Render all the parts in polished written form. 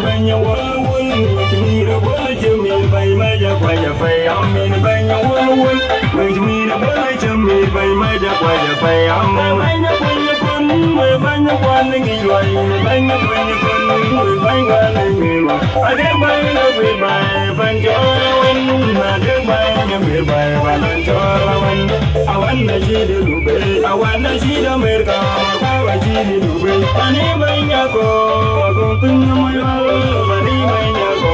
banya walwal mujmira bala jamil bay maja kwaja fay amin banya walwal mujmira bala jamil bay maja kwaja fay amin banya kun banya kwan ngilwai banya kun banya ngilwa ade banya we bay banya wan ade banya we bay balan cholawan awan najide lube awan najide merka kawa jide lube ani banya ko agun mayal bani banya ko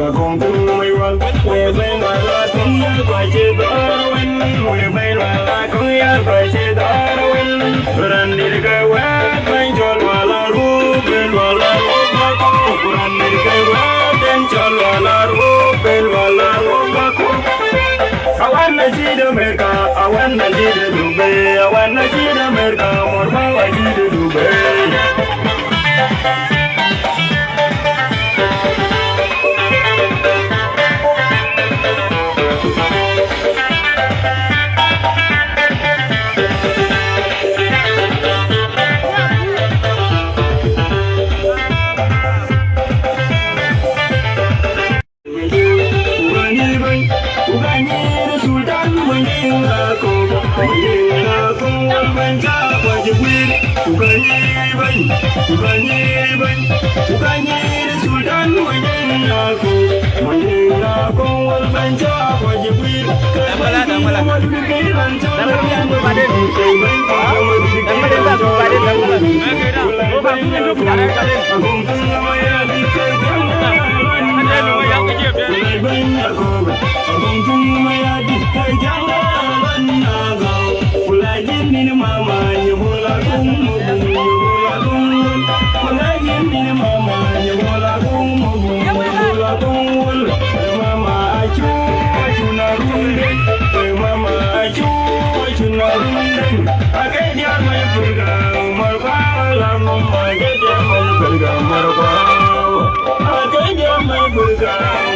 agun mayal we bay wala tunya kwaje darwan we bay wala kuya kwaje darwan randir ka wat bay chol wala rubel wala rubako randir ka wat den chol wala rubel wala rubako awan najide merka awan najide lube awan najide merka morba wajide lube Marwa, I can't get my burger.